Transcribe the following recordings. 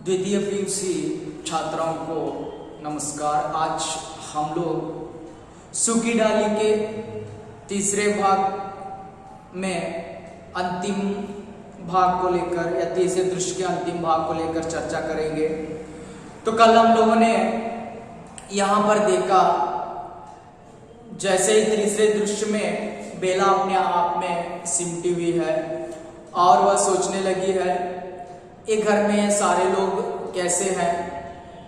द्वितीय पीयूसी छात्राओं को नमस्कार। आज हम लोग सूखी डाली के तीसरे भाग में अंतिम भाग को लेकर या तीसरे दृश्य के अंतिम भाग को लेकर चर्चा करेंगे। तो कल हम लोगों ने यहाँ पर देखा जैसे ही तीसरे दृश्य में बेला अपने आप में सिमटी हुई है और वह सोचने लगी है ये घर में सारे लोग कैसे हैं।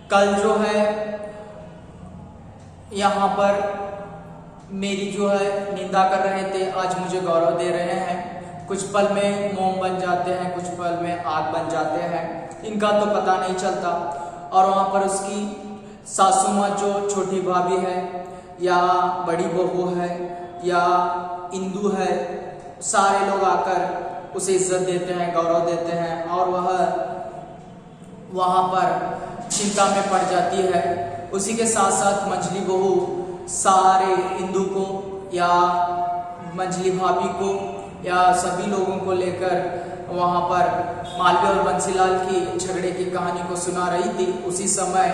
कल जो है यहाँ पर मेरी जो है निंदा कर रहे थे, आज मुझे गौरव दे रहे हैं। कुछ पल में मोम बन जाते हैं, कुछ पल में आग बन जाते हैं, इनका तो पता नहीं चलता। और वहाँ पर उसकी सासू माँ जो छोटी भाभी है या बड़ी बहू है या इंदू है, सारे लोग आकर उसे इज्जत देते हैं, गौरव देते हैं और वह वहाँ पर चिंता में पड़ जाती है। उसी के साथ साथ मंझली बहू सारे इंदू को या मंझली भाभी को या सभी लोगों को लेकर वहाँ पर मालवी और बंसीलाल की झगड़े की कहानी को सुना रही थी। उसी समय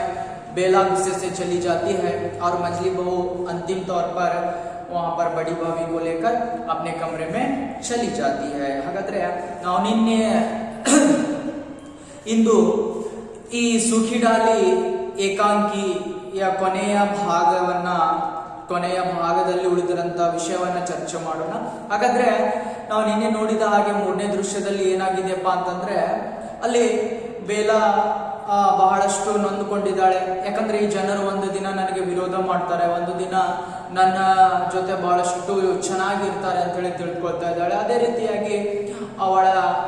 बेला गुस्से से चली जाती है और मंझली बहू अंतिम तौर पर वहाँ पर बड़ी भाभी को लेकर अपने कमरे में चली जाती है। हागाದ್ರೆ ನಾವು ನಿನ್ನೆ ಇಂದು ಈ ಸುಖಿ ಡಾಲಿ ಏಕಾಂಕಿಯ ಕೊನೆಯ ಭಾಗದಲ್ಲಿ ಉಳಿದಿರಂತ ವಿಷಯವನ್ನ ಚರ್ಚೆ ಮಾಡೋಣ। ಹಾಗಾದ್ರೆ ನಾವು ನಿನ್ನೆ ನೋಡಿದ ಹಾಗೆ ಮೂರನೇ ದೃಶ್ಯದಲ್ಲಿ ಏನಾಗಿದೆಯಪ್ಪ ಅಂತಂದ್ರೆ ಅಲ್ಲಿ ಬೇಲಾ ಬಹಳಷ್ಟು ನೊಂದುಕೊಂಡಿದ್ದಾಳೆ। ಯಾಕಂದ್ರೆ ಈ ಜನರು ಒಂದು ದಿನ ನನಗೆ ವಿರೋಧ ಮಾಡ್ತಾರೆ, ಒಂದು ದಿನ ನನ್ನ ಜೊತೆ ಬಹಳಷ್ಟು ಚೆನ್ನಾಗಿರ್ತಾರೆ ಅಂತ ಹೇಳಿ ತಿಳ್ಕೊಳ್ತಾ ಇದ್ದಾಳೆ। ಅದೇ ರೀತಿಯಾಗಿ ಅವಳ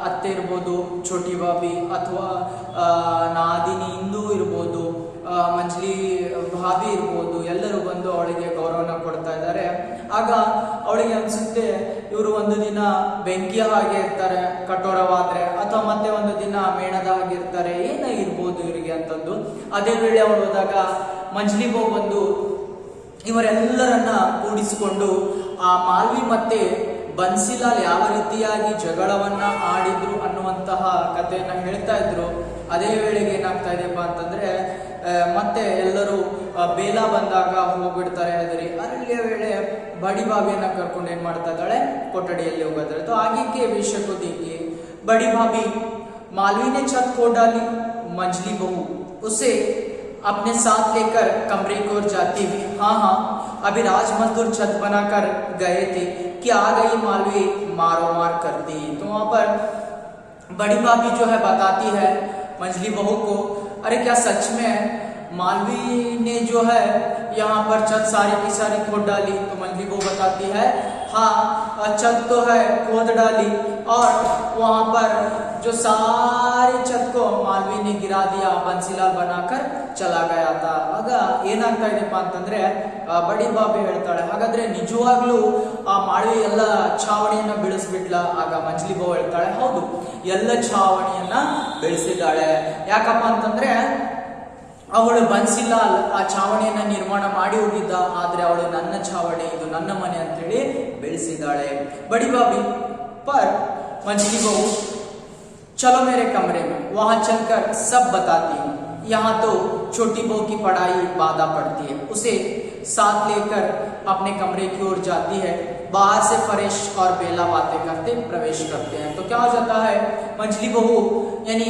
ಅತ್ತೆ ಇರ್ಬೋದು, ಛೋಟಿ ಬಾಬಿ ಅಥವಾ ನಾದಿನಿ ಇಂದೂ ಇರ್ಬೋದು, ಮಂಜಲಿ ಭಾಬಿ ಇರ್ಬೋದು, ಎಲ್ಲರೂ ಬಂದು ಅವಳಿಗೆ ಗೌರವನ ಕೊಡ್ತಾ ಇದ್ದಾರೆ। ಆಗ ಅವಳಿಗೆ ಅನ್ಸುತ್ತೆ ಇವರು ಒಂದು ದಿನ ಬೆಂಕಿಯ ಹಾಗೆ ಇರ್ತಾರೆ ಕಠೋರವಾದ್ರೆ, ಅಥವಾ ಮತ್ತೆ ಒಂದು ದಿನ ಮೇಣದ ಹಾಗೆ ಇರ್ತಾರೆ, ಏನಾಗಿರ್ಬೋದು ಇವರಿಗೆ ಅಂತಂದು। ಅದೇ ವೇಳೆ ಅವಳು ಹೋದಾಗ ಮಂಜಲಿ ಬೋ ಬಂದು ಇವರೆಲ್ಲರನ್ನ ಕೂಡಿಸಿಕೊಂಡು ಆ ಮಾಲ್ವಿ ಮತ್ತೆ ಬನ್ಸಿಲಾಲ್ ಯಾವ ರೀತಿಯಾಗಿ ಜಗಳವನ್ನ ಆಡಿದ್ರು ಅನ್ನುವಂತಹ ಕಥೆಯನ್ನ ಹೇಳ್ತಾ ಇದ್ರು। ಅದೇ ವೇಳೆಗೆ ಏನಾಗ್ತಾ ಇದೆಯಪ್ಪ ಅಂತಂದ್ರೆ ಮತ್ತೆ ಎಲ್ಲರೂ ಬೇಲಾ ಬಂದಾಗ ಹೋಗ್ಬಿಡ್ತಾರೆ ಹೆದರಿ। ಅರಳಿಯ ವೇಳೆ ಬಡಿ ಬಾಬಿಯನ್ನ ಕರ್ಕೊಂಡು ಏನ್ ಮಾಡ್ತಾ ಇದ್ದಾಳೆ, ಕೊಠಡಿಯಲ್ಲಿ ಹೋಗೋದ್ರೆ तो आगे के विषय को देखिए। बड़ी भाभी मालवी ने छत को डाली, मंझली बहू उसे अपने साथ लेकर कमरे की ओर जाती हुई, हाँ अभी राज मजदूर छत बनाकर गए थे कि आ गई मालवी मारो मार करती। तो वहां पर बड़ी भाभी जो है बताती है मंझली बहू को, अरे क्या सच में मालवी ने जो है यहाँ पर छत सारी की सारी खोद डाली। तो मंझली बहू बताती है हाँ छत तो है खोद डाली और वहां पर जो सारी छत को मालवी ने गिरा दिया, बंसीलाल बनाकर चला गया था। ಆಗ ಏನಾಗ್ತಾ ಇದೆಪ್ಪ ಅಂತಂದ್ರೆ ಬಡಿ ಬಾಬಿ ಹೇಳ್ತಾಳೆ, ಹಾಗಾದ್ರೆ ನಿಜವಾಗ್ಲೂ ಆ ಮಾಳ್ವಿ ಎಲ್ಲ ಛಾವಣಿಯನ್ನ ಬೆಳೆಸ್ಬಿಟ್ಲ? ಆಗ ಮಂಜಲಿ ಬಹೂ ಹೇಳ್ತಾಳೆ, ಹೌದು ಎಲ್ಲ ಛಾವಣಿಯನ್ನ ಬೆಳೆಸಿದ್ದಾಳೆ। ಯಾಕಪ್ಪ ಅಂತಂದ್ರೆ ಅವಳು ಬನ್ಸಿಲಾಲ್ ಆ ಛಾವಣಿಯನ್ನ ನಿರ್ಮಾಣ ಮಾಡಿ ಹೋಗಿದ್ದ, ಆದ್ರೆ ಅವಳು ನನ್ನ ಛಾವಣಿ, ಇದು ನನ್ನ ಮನೆ ಅಂತೇಳಿ ಬೆಳೆಸಿದ್ದಾಳೆ। ಬಡಿ ಬಾಬಿ पर मंझली बहू चलो मेरे कमरे में, वहां चलकर सब बताती हूँ। यहाँ तो छोटी बहू की पढ़ाई बाधा पड़ती है, उसे साथ लेकर अपने कमरे की ओर जाती है। बाहर से फरेश और बेला बातें करते प्रवेश करते हैं। तो क्या हो जाता है, मंझली बहू यानी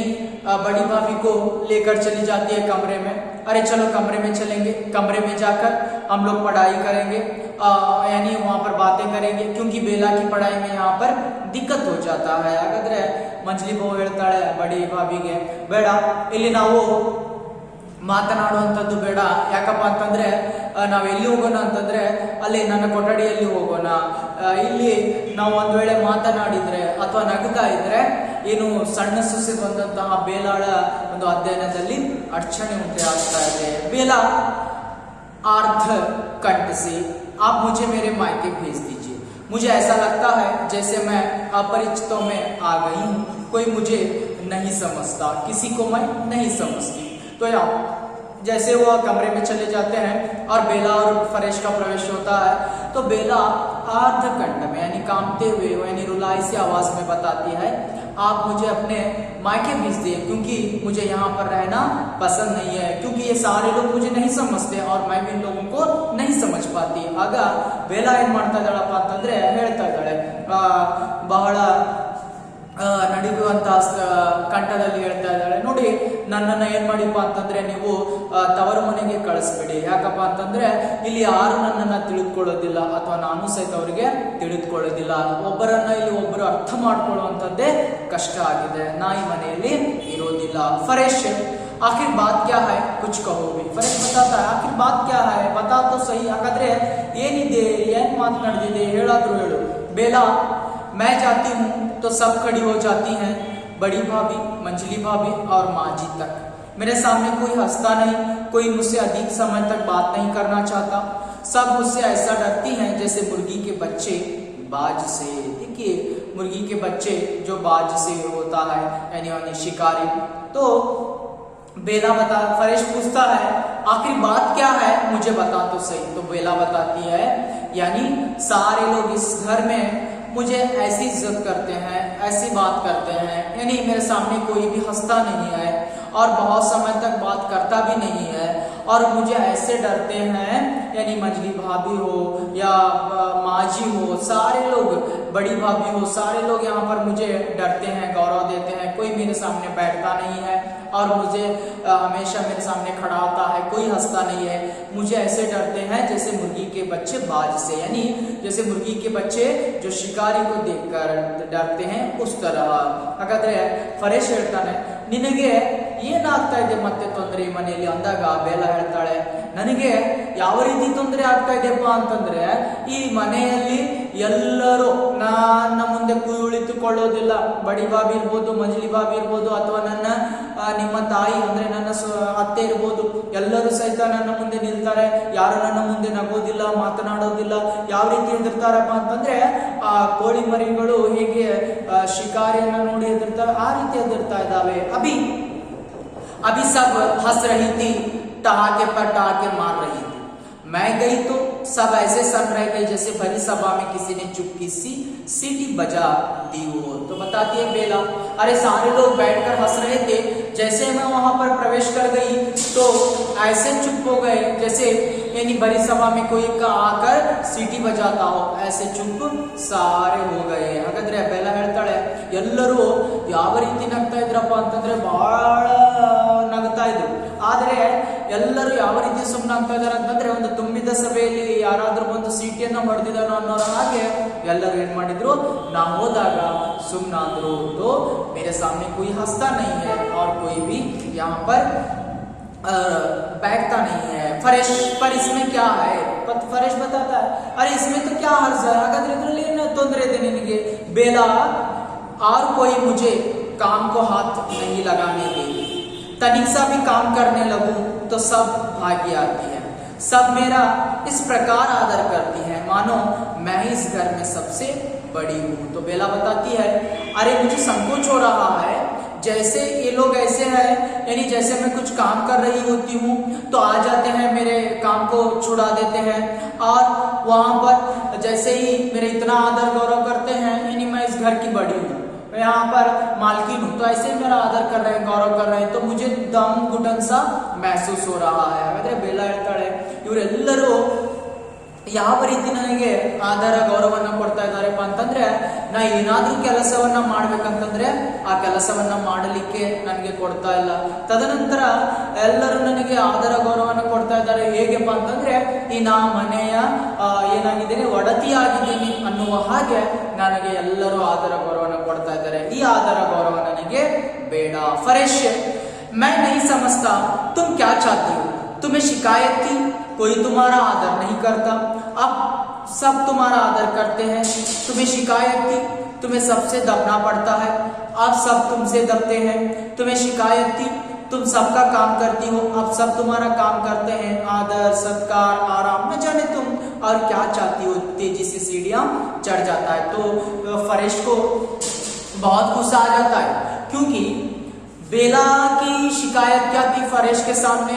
बड़ी भाभी को लेकर चली जाती है कमरे में। अरे चलो कमरे में चलेंगे, कमरे में जाकर हम लोग पढ़ाई करेंगे, यानी वहां पर बातें करेंगे, क्योंकि बेला की पढ़ाई में यहाँ पर दिक्कत हो जाता है। हागाದ್ರೆ ಮಂಜಲಿ ಬಹೂ ಹೇಳ್ತಾಳೆ ಬಡಿ ಭಾಬಿಗೆ, ಬೇಡ ಇಲ್ಲಿ ನಾವು ಮಾತನಾಡುವಂಥದ್ದು ಬೇಡ, ಯಾಕಪ್ಪ ಅಂತಂದ್ರೆ ನಾವು ಎಲ್ಲಿ ಹೋಗೋಣ ಅಂತಂದ್ರೆ ಅಲ್ಲಿ ನನ್ನ ಕೊಠಡಿಯಲ್ಲಿ ಹೋಗೋಣ। ಇಲ್ಲಿ ನಾವು ಒಂದ್ ವೇಳೆ ಮಾತನಾಡಿದ್ರೆ ಅಥವಾ ನಗುತ್ತಾ ಇದ್ರೆ ಏನು ಸಣ್ಣ ಸೊಸೆ ಬಂದಂತಹ ಬೇಲಾಳ ಒಂದು ಅಧ್ಯಯನದಲ್ಲಿ ಅಡಚಣೆ ಉಂಟೆ ಆಗ್ತಾ ಇದೆ। ಬೇಲಾ अर्ध कंठ से आप मुझे मेरे मायके भेज दीजिए, मुझे ऐसा लगता है जैसे मैं अपरिचितों में आ गई हूँ, कोई मुझे नहीं समझता, किसी को मैं नहीं समझती। तो यहाँ जैसे वो कमरे में चले जाते हैं और बेला और फरेश का प्रवेश होता है, तो बेला अर्ध कंठ में यानी कांपते हुए यानी रुलाई सी आवाज में बताती है, आप मुझे अपने मायके भेज दिए, क्योंकि मुझे यहाँ पर रहना पसंद नहीं है, क्योंकि ये सारे लोग मुझे नहीं समझते और मैं भी इन लोगों को नहीं समझ पाती। ಆಗ ಬೇಲಾ ಏನ್ ಮಾಡ್ತಾ ಇದ್ದಾಳಪ್ಪ ಅಂತಂದ್ರೆ ಹೇಳ್ತಾ ಇದ್ದಾಳೆ, ಬಹಳ ನಡಿಗುವಂತಹ ಕಂಠದಲ್ಲಿ ಹೇಳ್ತಾ ಇದ್ದಾಳೆ, ನೋಡಿ ನನ್ನನ್ನು ಏನ್ ಮಾಡಿಪ್ಪ ಅಂತಂದ್ರೆ ನೀವು ತವರು ಮನೆಗೆ ಕಳಿಸ್ಬೇಡಿ. ಯಾಕಪ್ಪ ಅಂತಂದ್ರೆ ಇಲ್ಲಿ ಯಾರು ನನ್ನನ್ನ ತಿಳಿದುಕೊಳ್ಳೋದಿಲ್ಲ ಅಥವಾ ನಾನು ಸಹಿತ ಅವರಿಗೆ ತಿಳಿದುಕೊಳ್ಳೋದಿಲ್ಲ. ಒಬ್ಬರನ್ನ ಇಲ್ಲಿ ಒಬ್ಬರು ಅರ್ಥ ಮಾಡ್ಕೊಳ್ಳುವಂಥದ್ದೇ ಕಷ್ಟ ಆಗಿದೆ. ನಾ ಈ ಮನೆಯಲ್ಲಿ ಇರೋದಿಲ್ಲ. ಫರೇಶ್ आखिर बात क्या है, कुछ कहो भी. फरेश बताता है आखिर बात क्या है, बता तो सही. ಹಾಗಾದ್ರೆ ಏನಿದೆ, ಏನ್ ಮಾತನಾಡಿದೆ ಹೇಳಾದ್ರೂ ಹೇಳು. ಬೇಲಾ, मैं जाती हूँ तो सब खड़ी हो जाती हैं, बड़ी भाभी, मंजली भाभी और माँ जी तक. मेरे सामने कोई हंसता नहीं, कोई मुझसे अधिक समय तक बात नहीं करना चाहता. सब मुझसे ऐसा डरती हैं जैसे मुर्गी के बच्चे बाज से. देखिए, मुर्गी के बच्चे जो बाज से होता है, यानी शिकारी. तो बेला फरेश पूछता है आखिर बात क्या है, मुझे बता तो सही. तो बेला बताती है, यानी सारे लोग इस घर में मुझे ऐसी इज्जत करते हैं, ऐसी बात करते हैं, यानी मेरे सामने कोई भी हंसता नहीं है और बहुत समय तक बात करता भी नहीं है और मुझे ऐसे डरते हैं, यानी मंजली भाभी हो या माँ जी हो, सारे लोग, बड़ी भाभी हो, सारे लोग यहाँ पर मुझे डरते हैं, गौरव देते हैं. कोई मेरे सामने बैठता नहीं है और मुझे हमेशा मेरे सामने खड़ा होता है, कोई हंसता नहीं है. मुझे ऐसे डरते हैं जैसे मुर्गी के बच्चे बाज से, यानी जैसे मुर्गी के बच्चे जो शिकारी को देखकर डरते हैं उस तरह. ಹಾಗಾದ್ರೆ ಫರೇಶ್ ಹೇಳ್ತಾನೆ, ನಿನಗೆ ಏನಾಗ್ತಾ ಇದೆ ಮತ್ತೆ ತೊಂದರೆ ಈ ಮನೆಯಲ್ಲಿ ಅಂದಾಗ ಬೇಲಾ ಹೇಳ್ತಾಳೆ, ನನಗೆ ಯಾವ ರೀತಿ ತೊಂದರೆ ಆಗ್ತಾ ಇದೆಯಪ್ಪ ಅಂತಂದ್ರೆ ಈ ಮನೆಯಲ್ಲಿ ಎಲ್ಲರೂ ನನ್ನ ಮುಂದೆ ಕುಳಿತುಕೊಳ್ಳೋದಿಲ್ಲ. ಬಡಿ ಬಾಬಿ ಇರ್ಬೋದು, ಮಂಜಲಿ ಬಾಬಿ ಇರ್ಬೋದು, ಅಥವಾ ನನ್ನ ನಿಮ್ಮ ತಾಯಿ ಅಂದ್ರೆ ನನ್ನ ಅತ್ತೆ ಇರ್ಬೋದು, ಎಲ್ಲರೂ ಸಹಿತ ನನ್ನ ಮುಂದೆ ನಿಲ್ತಾರೆ. ಯಾರು ನನ್ನ ಮುಂದೆ ನಗೋದಿಲ್ಲ, ಮಾತನಾಡೋದಿಲ್ಲ. ಯಾವ ರೀತಿ ಹೆದರ್ತಾರಪ್ಪ ಅಂತಂದ್ರೆ ಆ ಕೋಳಿ ಮರಿಗಳು ಹೇಗೆ ಶಿಕಾರಿಯನ್ನ ನೋಡಿ ಹೆದರ್ತಾರೆ ಆ ರೀತಿ ಹೆದರ್ತಾ ಇದ್ದಾವೆ. अभी सब हंस रही थी, ठहाके पर ठहाके मार रही थी. मैं गई तो सब ऐसे सम रह गए जैसे भरी सभा में किसी ने चुपकी सी सीटी बजा दी हो. तो बताती है बेला, अरे सारे लोग बैठकर हंस रहे थे, जैसे मैं वहां पर प्रवेश कर गई तो ऐसे चुप हो गए जैसे यानी भरी सभा में कोई आकर सीटी बजाता हो, ऐसे चुप सारे हो गए. ಹಾಗಾದ್ರೆ ಬೇಲಾ ಹೇಳ್ತಾಳೆ, ಎಲ್ಲರೂ ಯಾವ ರೀತಿ ನಗ್ತಾ ಇದ್ರಪ್ಪ ಅಂತಂದ್ರೆ ಬಹಳ ನಗ್ತಾ ಇದ್ರು. ಆದ್ರೆ ಎಲ್ಲರೂ ಯಾವ ರೀತಿ ಸುಮ್ಮನಾಗ್ತಾ ಇದಾರೆ ಅಂತಂದ್ರೆ ಒಂದು ತುಂಬಿದ ಸಭೆಯಲ್ಲಿ ಯಾರಾದ್ರೂ ಬಂದು ಸೀಟಿಯನ್ನ ಹೊಡೆದಿದಾರೋ ಅನ್ನೋ ಹಾಗೆ ಎಲ್ಲರೂ ಏನ್ ಮಾಡಿದ್ರು, ನಾ ಹೋದಾಗ ಸುಮ್ಮನಾದ್ರು. तो मेरे सामने कोई हंसता नहीं है और कोई भी यहाँ पर बैठता नहीं है. फरेश, पर इसमें क्या है, फरेश बताता है, अरे इसमें तो क्या हर्ज है, ಹಾಗಾದ್ರೆ ಇದರಲ್ಲಿ ಏನು ತೊಂದರೆ ಇದೆ ನಿನಗೆ. बेला, और कोई मुझे काम को हाथ नहीं लगाने देगी. तनिक सा भी काम करने लगूं तो सब भागी आती है. सब मेरा इस प्रकार आदर करती है मानो मैं ही इस घर में सबसे बड़ी हूं. तो बेला बताती है, अरे मुझे संकोच हो रहा है, जैसे ये लोग ऐसे हैं, यानी जैसे मैं कुछ काम कर रही होती हूँ तो आ जाते हैं, मेरे काम को छुड़ा देते हैं और वहां पर जैसे ही मेरे इतना आदर गौरव करते हैं, यानी मैं इस घर की बड़ी हूँ, यहाँ पर मालकिन हूँ, तो ऐसे ही मेरा आदर कर रहे हैं, गौरव कर रहे हैं, तो मुझे दम घुटन सा महसूस हो रहा है. हाಗಾದ್ರೆ ಬೇಲಾ ಹೇಳ್ತಾಳೆ, ಇವರೆಲ್ಲರೂ ಯಾವ ರೀತಿ ನನಗೆ ಆದರ ಗೌರವನ್ನ ಕೊಡ್ತಾ ಇದ್ದಾರೆಪ್ಪ ಅಂತಂದ್ರೆ, ನಾ ಏನಾದ್ರೂ ಕೆಲಸವನ್ನ ಮಾಡ್ಬೇಕಂತಂದ್ರೆ ಆ ಕೆಲಸವನ್ನ ಮಾಡಲಿಕ್ಕೆ ನನಗೆ ಕೊಡ್ತಾ ಇಲ್ಲ. ತದನಂತರ ಎಲ್ಲರೂ ನನಗೆ ಆದರ ಗೌರವನ್ನ ಕೊಡ್ತಾ ಇದ್ದಾರೆ. ಹೇಗೆಪ್ಪ ಅಂತಂದ್ರೆ ಈ ನಾ ಮನೆಯ ಏನಾಗಿದ್ದೇನೆ, ಒಡತಿಯಾಗಿದ್ದೀನಿ ಅನ್ನುವ ಹಾಗೆ ನನಗೆ ಎಲ್ಲರೂ ಆದರ ಗೌರವನ ಕೊಡ್ತಾ ಇದ್ದಾರೆ. ಈ ಆದರ ಗೌರವ ನನಗೆ ಬೇಡ. फरेश, मैं नहीं समझता तुम क्या चाहती हो. तुम्हें शिकायत थी, कोई तुम्हारा आदर नहीं करता, अब सब तुम्हारा आदर करते हैं. तुम्हें शिकायत थी, तुम्हें सबसे दबना पड़ता है, अब सब तुमसे दबते हैं. तुम्हें शिकायत थी, तुम सबका काम करती हो, अब सब तुम्हारा काम करते हैं. आदर, सत्कार, आराम, न जाने तुम और क्या चाहती हो. तेजी से सीढ़ियां चढ़ जाता है. तो फरेश को बहुत गुस्सा आ जाता है, क्योंकि बेला की शिकायत क्या थी फरेश के सामने,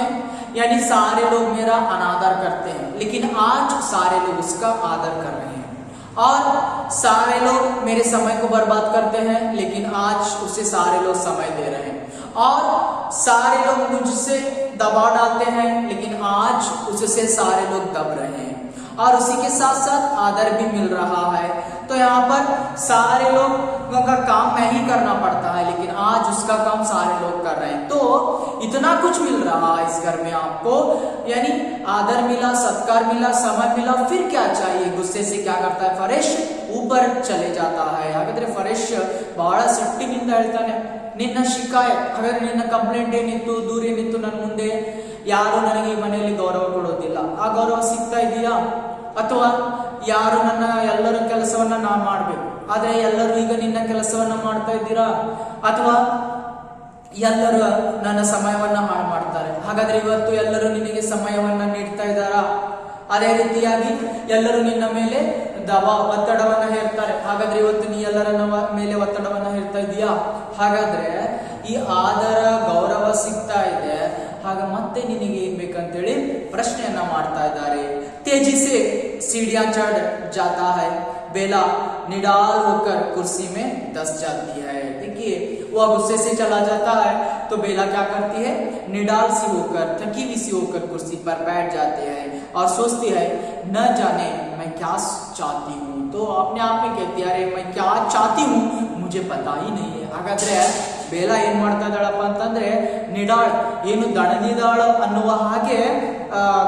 यानी सारे लोग मेरा अनादर करते हैं, लेकिन आज सारे लोग उसका आदर कर रहे हैं. और सारे लोग मेरे समय को बर्बाद करते हैं, लेकिन आज उसे सारे लोग समय दे रहे हैं। और सारे लोग मुझसे दबाव डालते हैं, लेकिन आज उससे सारे लोग दब रहे हैं। और उसी के साथ साथ आदर भी मिल रहा है। तो यहाँ पर सारे लोगों का काम मैं ही करना पड़ता है, लेकिन आज उसका काम सारे लोग कर रहे हैं। तो इतना कुछ मिल रहा है इस घर में आपको, यानी आदर मिला, सत्कार मिला, समय मिला, फिर क्या चाहिए। गुस्से से क्या करता है फरेश, ऊपर चले जाता है। हागाದ್ರೆ ಫರೇಶ್ ಬಹಳ ಸಿಟ್ಟಿನಿಂದ ಹೇಳ್ತಾನೆ, ನಿನ್ನ ಶಿಕಾಯತ್ ಹಾಗಾದ್ರೆ ನಿನ್ನ ಕಂಪ್ಲೇಂಟ್ ಏನಿತ್ತು, ದೂರ ಏನಿತ್ತು ನನ್ನ ಮುಂದೆ, ಯಾರು ನನಗೆ ಈ ಮನೆಯಲ್ಲಿ ಗೌರವ ಕೊಡೋದಿಲ್ಲ, ಆ ಗೌರವ ಸಿಗ್ತಾ ಇದೆಯಾ? ಅಥವಾ ಯಾರು ನನ್ನ ಎಲ್ಲರ ಕೆಲಸವನ್ನ ನಾ ಮಾಡ್ಬೇಕು, ಆದ್ರೆ ಎಲ್ಲರೂ ಈಗ ನಿನ್ನ ಕೆಲಸವನ್ನ ಮಾಡ್ತಾ ಇದ್ದೀರಾ? ಅಥವಾ ಎಲ್ಲರೂ ನನ್ನ ಸಮಯವನ್ನ ಹಾಳು ಮಾಡ್ತಾರೆ, ಹಾಗಾದ್ರೆ ಇವತ್ತು ಎಲ್ಲರೂ ನಿನಗೆ ಸಮಯವನ್ನ ನೀಡ್ತಾ ಇದ್ದಾರಾ? ಅದೇ ರೀತಿಯಾಗಿ ಎಲ್ಲರೂ ನಿನ್ನ ಮೇಲೆ ಒತ್ತಡವನ್ನ ಹೇರ್ತಾರೆ, ಹಾಗಾದ್ರೆ ಇವತ್ತು ನೀ ಎಲ್ಲರ ಮೇಲೆ ಒತ್ತಡವನ್ನ ಹೇರ್ತಾ ಇದೀಯಾ? ಹಾಗಾದ್ರೆ ಈ ಆದರ ಗೌರವ ಸಿಗ್ತಾ ಇದೆ, ಆಗ ಮತ್ತೆ ನಿನಗೆ ಏನ್ ಬೇಕಂತೇಳಿ ಪ್ರಶ್ನೆಯನ್ನ ಮಾಡ್ತಾ ಇದ್ದಾರೆ। तेजी से सीढ़ियां चढ़ जाता है, बेला निडाल होकर कुर्सी में दस जाती है। देखिए वह गुस्से से चला जाता है, तो बेला क्या करती है, निडाल सी होकर, थकी हुई सी होकर कुर्सी पर बैठ जाते हैं और सोचती है न जाने मैं क्या चाहती हूँ। तो अपने आप में कहती है अरे मैं क्या चाहती हूँ मुझे पता ही नहीं है। ಹಾಗಾದ್ರೆ ಬೇಲಾ ಏನ್ ಮಾಡ್ತಾ ಇದ್ದಾಳಪ್ಪ ಅಂತಂದ್ರೆ, ನಿಡಾಳ್ ಏನು ದಣದಿದಾಳ ಅನ್ನುವ ಹಾಗೆ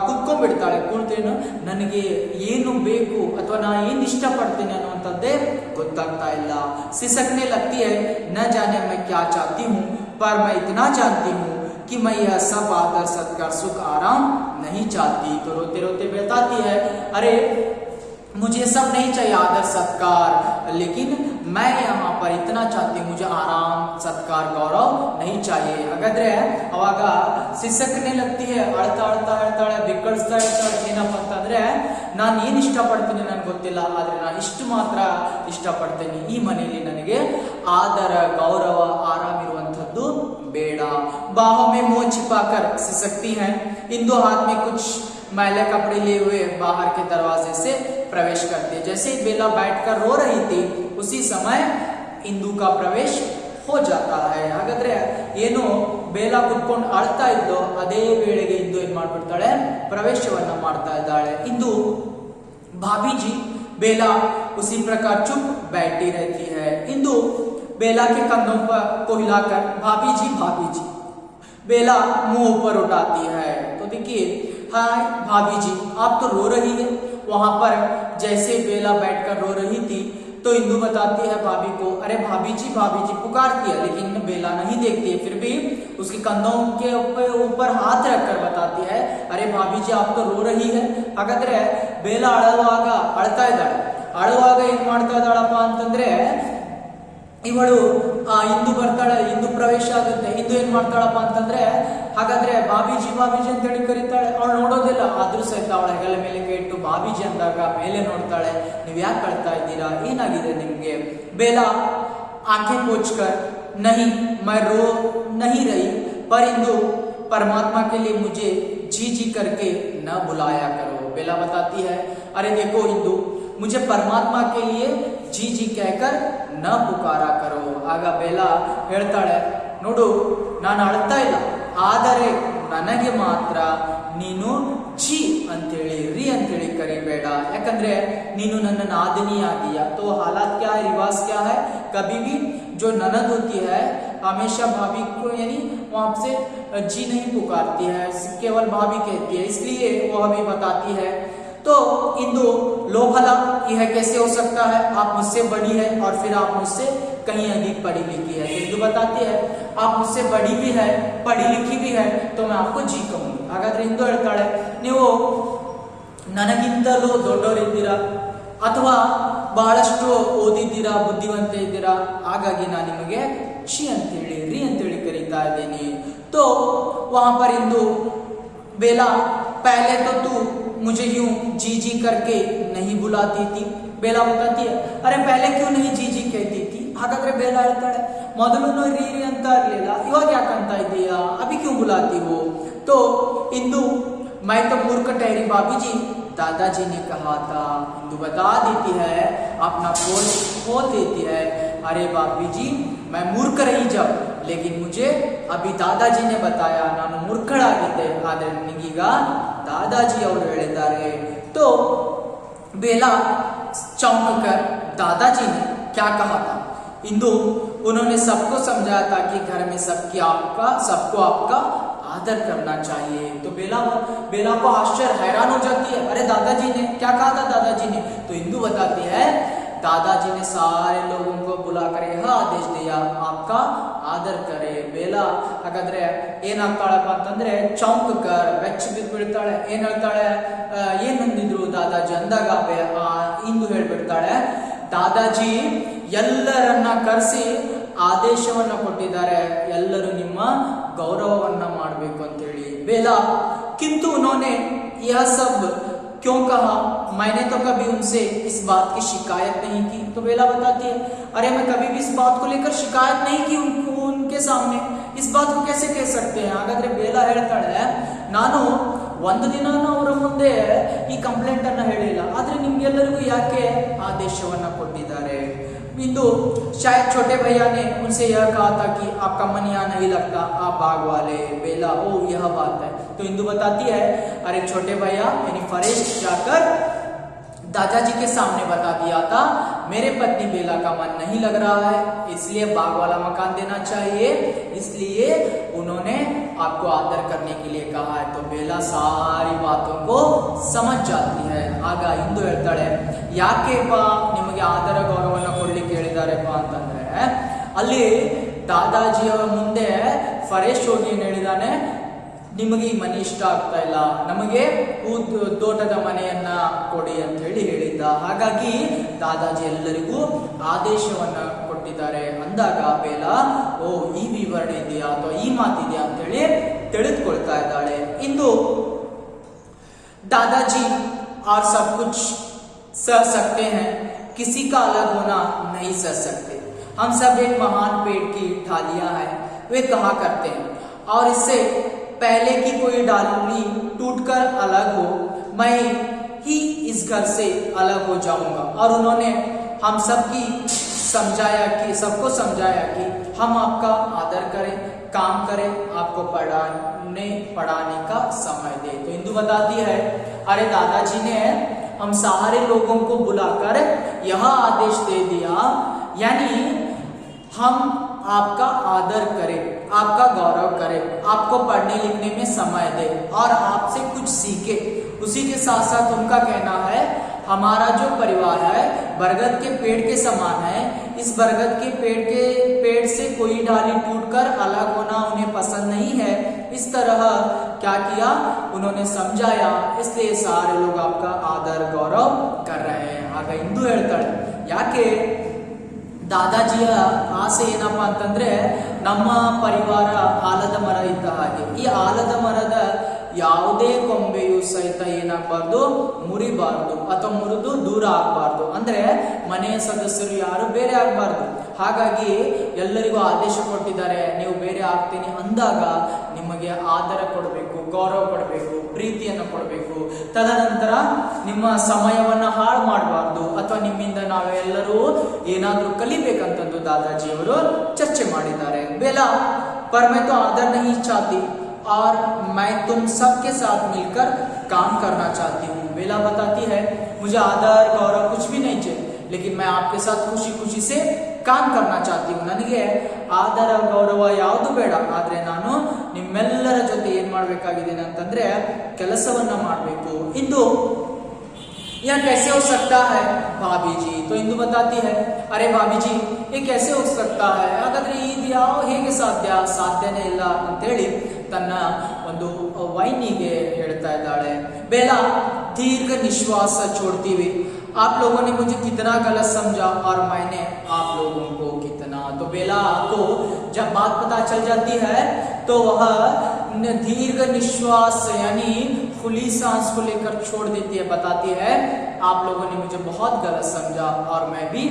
ಕುತ್ಕೊಂಡ್ಬಿಡ್ತಾಳೆ, ಕೂಳ್ತೇನು ನನಗೆ ಏನು ಬೇಕು ಅಥವಾ ನಾ ಏನ್ ಇಷ್ಟಪಡ್ತೇನೆ ಅನ್ನುವಂಥದ್ದೇ ಗೊತ್ತಾಗ್ತಾ ಇಲ್ಲ। ಸಿಸಕ್ನೆ ಲಗ್ತಿ है न जाने मैं क्या चाहती हूँ, पर मैं इतना जानती हूँ कि मैं यह सब आदर सत्कार सुख आराम नहीं चाहती। तो रोते रोते बताती है अरे मुझे सब नहीं चाहिए आदर सत्कार, लेकिन मैं यहाँ पर इतना चाहती हूँ मुझे आराम सत्कार गौरव नहीं चाहिए। ಹಾಗಾದ್ರೆ ಅವಾಗ ಸಿಸಕ್ನೆ ಲಗ್ತಿ है, ಅಳ್ತಾ ಅಳ್ತಾ ಹೇಳ್ತಾಳೆ, ಬಿಕ್ಕಳಿಸ್ತಾ ಇರ್ತಾಳೆ, ಏನಪ್ಪ ಅಂತಂದ್ರೆ ನಾನು ಏನ್ ಇಷ್ಟಪಡ್ತೀನಿ ನನ್ಗೆ ಗೊತ್ತಿಲ್ಲ, ಆದ್ರೆ ನಾನು ಇಷ್ಟು ಮಾತ್ರ ಇಷ್ಟಪಡ್ತೀನಿ, ಈ ಮನೆಯಲ್ಲಿ ನನಗೆ ಆದರ ಗೌರವ ಆರಾಮ್ ಇರುವಂತದ್ದು ಬೇಡ। बाहों में मुंह छिपाकर सिसकती हैं, इंदु हाथ में कुछ मैले कपड़े लिए हुए बाहर के दरवाजे से प्रवेश करती है। जैसे ही बेला बैठकर रो रही थी उसी समय इंदु का प्रवेश हो जाता है। ಹಾಗಾದ್ರೆ ಏನು ಬೇಲಾ ಕುತ್ಕೊಂಡು ಅಳ್ತಾ ಇದ್ಲು, ಅದೇ ವೇಳೆಗೆ ಇಂದು ಏನ್ ಮಾಡ್ಬಿಡ್ತಾಳೆ, ಪ್ರವೇಶವನ್ನ ಮಾಡ್ತಾ ಇದ್ದಾಳೆ। ಇಂದು भाभी जी, बेला उसी प्रकार चुप बैठी रहती है। इंदु बेला के कंधों पर को हिलाकर भाभी जी बेला मुंह ऊपर उठाती है। तो देखिए हाय भाभी जी आप तो रो रही है। वहां पर जैसे बेला बैठकर रो रही थी तो इंदु बताती है भाभी को, अरे भाभी जी पुकारती है, लेकिन बेला नहीं देखती है, फिर भी उसके कंधों के ऊपर हाथ रखकर बताती है अरे भाभी जी आप तो रो रही है। ಹಾಗಾದ್ರೆ ಬೇಲಾ ಅಳುವಾಗ ಏನ್ ಮಾಡ್ತಾ ಇದ್ದಾಳಪ್ಪ ಅಂತಂದ್ರೆ, ಇವಳು ಇಂದು ಬರ್ತಾಳೆ, ಇಂದು ಪ್ರವೇಶ ಆಗುತ್ತೆ, ಇಂದು ಏನ್ ಮಾಡ್ತಾಳಪ್ಪ ಅಂತಂದ್ರೆ, ಹಾಗಾದ್ರೆ ಬಾಬೀಜಿ ಅಂತ ಹೇಳಿ ಕರೀತಾಳೆ, ಅವಳು ನೋಡೋದಿಲ್ಲ, ಆದ್ರೂ ಸಹಿತ ಅವಳ ಹೆಗಲ ಮೇಲೆ ಕೈ ಇಟ್ಟು ಬಾಬೀಜಿ ಅಂದಾಗ ಮೇಲೆ ನೋಡ್ತಾಳೆ, ನೀವ್ ಯಾಕೆ ಕಳ್ತಾ ಇದ್ದೀರಾ, ಏನಾಗಿದೆ ನಿಮ್ಗೆ? ಬೇಲಾ आंखें पोंछकर नहीं मैं रो नहीं रही, पर इंदु परमात्मा के लिए मुझे जी करके न बुलाया करो। बेला बताती है अरे देखो इंदु, मुझे परमात्मा के लिए जी कहकर न पुकारा करो। ಆಗ ಬೇಲಾ ಹೇಳ್ತಾಳೆ, ನೋಡು ನಾನು ಅಳ್ತಾ ಇಲ್ಲ, ಆದರೆ ನನಗೆ ಮಾತ್ರ ನೀನು ಛೀ ಅಂತೇಳಿ ರಿ ಅಂತೇಳಿ ಕರಿಬೇಡ, ಯಾಕಂದ್ರೆ ನೀನು ನನ್ನ नादनी आदि है। तो हालात क्या है, रिवाज क्या है, कभी भी जो ननद होती है हमेशा भाभी को यानी वहां से जी नहीं पुकारती है, केवल भाभी कहती है, इसलिए वो हमें बताती है। तो इंदु लो भला यह कैसे हो सकता है, आप मुझसे बड़ी है और फिर आप मुझसे कहीं अधिक पढ़ी लिखी है। इंदु बताती है आप मुझसे बड़ी भी है, पढ़ी लिखी भी है, तो मैं आपको जी कहूंगी। ಹಾಗಾದ್ರೆ ಇಂದು ಹೇಳ್ತಾಳೆ, ನೀವು ನನಗಿಂತಲೂ ದೊಡ್ಡವರಿದ್ದೀರಾ ಅಥವಾ ಬಹಳಷ್ಟು ಓದಿದ್ದೀರಾ, ಬುದ್ಧಿವಂತ ಇದ್ದೀರಾ, ಹಾಗಾಗಿ ನಾನು ನಿಮಗೆ ಛಿ ಅಂತೇಳಿ ರಿ ಅಂತೇಳಿ ಕರೀತಾ ಇದ್ದೀನಿ। तो वहां पर इंदु बेला पहले तो तू मुझे यूं जी करके नहीं बुलाती थी। बेला बताती है अरे पहले क्यों नहीं जी कहती थी। ಹಾಗಾದ್ರೆ ಬೇಲಾ ಹೇಳ್ತಾಳೆ, ಮೊದಲು ರೀ ಅಂತ ಇರಲಿಲ್ಲ, ಇವಾಗ ಯಾಕೆ ಅಂತ ಇದೀಯಾ, ಅಭಿ ಕ್ಯೂ ಬುಲಾತಿ ಹೋ। तो इंदु मैं तो मूर्ख ठहरी भाभी जी, दादाजी ने कहा था। इंदु बता देती है, अपना पोल खोल देती है, अरे बापी जी मैं मूर्ख रही जब, लेकिन मुझे अभी दादाजी ने बताया, ನಾನು ಮೂರ್ಖಳಾಗಿದ್ದೆ, ಆದರೆ ನನಗೀಗ दादाजी ಅವರು ಹೇಳಿದ್ದಾರೆ। तो बेला चौंक कर दादाजी ने क्या कहा था, इंदु उन्होंने सबको समझाया था कि घर में सबको आपका आदर करना चाहिए। तो बेला को आश्चर्य हैरान हो जाती है, अरे दादाजी ने क्या कहा था दादाजी ने? तो इंदु बताती है, दादाजी ने सारे लोगों को बुलाकर यह आदेश दिया, आपका आदर करे। ಬೇಲ ಹಾಗಾದ್ರೆ ಏನಾಗ್ತಾಳಪ್ಪ ಅಂತಂದ್ರೆ ಚೌಂಕರ್ ಬೆಚ್ಚ ಬಿದ್ಬಿಡ್ತಾಳೆ, ಏನ್ ಹೇಳ್ತಾಳೆ, ಏನ್ ಅಂದಿದ್ರು ದಾದಾಜಿ ಅಂದಾಗ ಇಂದು ಹೇಳ್ಬಿಡ್ತಾಳೆ, ದಾದಾಜಿ ಎಲ್ಲರನ್ನ ಕರೆಸಿ ಆದೇಶವನ್ನ ಕೊಟ್ಟಿದ್ದಾರೆ, ಎಲ್ಲರೂ ನಿಮ್ಮ ಗೌರವವನ್ನ ಮಾಡಬೇಕು ಅಂತ ಹೇಳಿ। ಬೇಲಾ किंतु उन्होंने यह सब क्यों कहा, मैंने तो कभी उनसे इस बात की शिकायत नहीं की। तो बेला बताती है, अरे मैं कभी भी इस बात को लेकर शिकायत नहीं की उनके सामने, इस बात को कैसे कह सकते हैं। ಹಾಗಾದ್ರೆ ಬೇಲಾ ಹೇಳ್ತಾಳೆ, ನಾನು ಒಂದು ದಿನ ಅವರ ಮುಂದೆ ಈ ಕಂಪ್ಲೇಂಟ್ ಅನ್ನ ಹೇಳಿಲ್ಲ, ಆದ್ರೆ ನಿಮ್ಗೆಲ್ಲರಿಗೂ ಯಾಕೆ ಆದೇಶವನ್ನ ಕೊಟ್ಟಿದ್ದಾರೆ। इंदु शायद छोटे भैया ने उनसे यह कहा था कि आपका मन यहाँ नहीं लगता, आप बाग वाले। बेला, ओ यह बात है। तो इंदु बताती है, अरे छोटे भैया यानी फरेश जाकर दादाजी के सामने बता दिया था, मेरे पत्नी बेला का मन नहीं लग रहा है, इसलिए बाग वाला मकान देना चाहिए, इसलिए उन्होंने आपको आदर करने के लिए कहा है। तो बेला सारी बातों को समझ जाती है। ಆಗ ಇಂದು ಹೇಳ್ತಾಳೆ, ಯಾಕೆಪ್ಪ ನಿಮಗೆ ಆದರ ಗೌರವವನ್ನು ಕೊಡ್ಲಿಕ್ಕೆ ಹೇಳಿದಾರೆಪ್ಪ ಅಂತಂದ್ರೆ, ಅಲ್ಲಿ ದಾದಾಜಿಯವರ ಮುಂದೆ ಫರೇಶ್ ಹೋಗಿ ಏನ್ ಹೇಳಿದಾನೆ, ನಿಮಗೆ ಈ ಮನೆ ಇಷ್ಟ ಆಗ್ತಾ ಇಲ್ಲ, ನಮಗೆ ತೋಟದ ಮನೆಯನ್ನ ಕೊಡಿ ಅಂತ ಹೇಳಿದ್ದ। ಹಾಗಾಗಿ ದಾದಾಜಿ ಎಲ್ಲರಿಗೂ ಆದೇಶವನ್ನ ಕೊಟ್ಟಿದ್ದಾರೆ ಅಂದಾಗ ಬೇಲಾ, ಓ ಈ ವಿವರಣೆ ಇದೆಯಾ ಅಥವಾ ಈ ಮಾತಿದೆಯಾ ಅಂತ ಹೇಳಿ ತಿಳಿದುಕೊಳ್ತಾ ಇದ್ದಾಳೆ। ಇಂದು दादाजी और सब कुछ सह सकते हैं, किसी का अलग होना नहीं सह सकते, हम सब एक महान पेड़ की ढालियां हैं, वे कहा करते हैं, और इससे पहले कि कोई डाली टूटकर अलग हो, मैं ही इस घर से अलग हो जाऊंगा। और उन्होंने हम सबको समझाया कि हम आपका आदर करें, काम करें, आपको पढ़ाने का समय दे। तो इंदु बताती है, अरे दादाजी ने हम सारे लोगों को बुलाकर यह आदेश दे दिया, यानी हम आपका आदर करें, आपका गौरव करें, आपको पढ़ने लिखने में समय दे और आपसे कुछ सीखे। उसी के साथ साथ उनका कहना है, हमारा जो परिवार है बरगद के पेड़ के समान है, इस बरगद के पेड़ से कोई डाली टूटकर अलग होना उन्हें पसंद नहीं है। इस तरह क्या किया, उन्होंने समझाया, इसलिए सारे लोग आपका आदर गौरव कर रहे हैं। ಆಗ ಇಂದು ಹೇಳ್ತಾಳೆ, ಯಾಕೆ ದಾದಾಜಿಯ ಆಸೆ ಏನಪ್ಪಾ ಅಂತಂದ್ರೆ, ನಮ್ಮ ಪರಿವಾರ ಆಲದ ಮರ ಇದ್ದ ಹಾಗೆ, ಈ ಆಲದ ಮರದ ಯಾವುದೇ ಕೊಂಬೆಯು ಸಹಿತ ಏನಾಗಬಾರ್ದು, ಮುರಿಬಾರ್ದು ಅಥವಾ ಮುರಿದು ದೂರ ಆಗಬಾರ್ದು, ಅಂದ್ರೆ ಮನೆಯ ಸದಸ್ಯರು ಯಾರು ಬೇರೆ ಆಗಬಾರ್ದು। ಹಾಗಾಗಿ ಎಲ್ಲರಿಗೂ ಆದೇಶ ಕೊಟ್ಟಿದ್ದಾರೆ, ನೀವು ಬೇರೆ ಆಗ್ತೀನಿ ಅಂದಾಗ ನಿಮಗೆ ಆದರ ಕೊಡಬೇಕು, ಗೌರವ ಕೊಡಬೇಕು, ಪ್ರೀತಿಯನ್ನು ಕೊಡಬೇಕು, ತದನಂತರ ನಿಮ್ಮ ಸಮಯವನ್ನ ಹಾಳು ಮಾಡಬಾರ್ದು ಅಥವಾ ನಿಮ್ಮಿಂದ ನಾವೆಲ್ಲರೂ ಏನಾದ್ರೂ ಕಲಿಬೇಕಂತಂದು ದಾದಾಜಿಯವರು ಚರ್ಚೆ ಮಾಡಿದ್ದಾರೆ। ಬೇಲಾ, पर मैं तो आदर नहीं चाहती और मैं तुम सबके साथ मिलकर काम करना चाहती हूँ। बेला बताती है, मुझे आदर गौरव कुछ भी नहीं चाहिए, लेकिन मैं आपके साथ खुशी खुशी से काम करना चाहती हूँ। ನನಗೆ ಆದರ ಗೌರವ ಯಾವುದು ಬೇಡ, ಆದ್ರೆ ನಾನು ನಿಮ್ಮೆಲ್ಲರ ಜೊತೆ ಏನ್ ಮಾಡ್ಬೇಕಾಗಿದೆ ಅಂತಂದ್ರೆ ಕೆಲಸವನ್ನ ಮಾಡಬೇಕು। ಇಂದು यह कैसे हो सकता है भाभी जी? तो इंदु बताती है, अरे भाभी जी ये कैसे हो सकता है, ಹಾಗಾದ್ರೆ ಇದು ಹೇಗೆ ಸಾಧ್ಯನೇ ಇಲ್ಲ ಅಂತ ಹೇಳಿ ತನ್ನ ಒಂದು ವೈನಿಗೆ ಹೇಳ್ತಾ ಇದ್ದಾಳೆ। ಬೇಲಾ दीर्घ निश्वास छोड़ती हुई, आप लोगों ने मुझे कितना गलत समझा और मैंने आप लोगों को कितना। तो बेला को जब बात पता चल जाती है तो वह दीर्घ निश्वास यानी खुली सांस को लेकर छोड़ देती है, बताती है, आप लोगों ने मुझे बहुत गलत समझा और मैं भी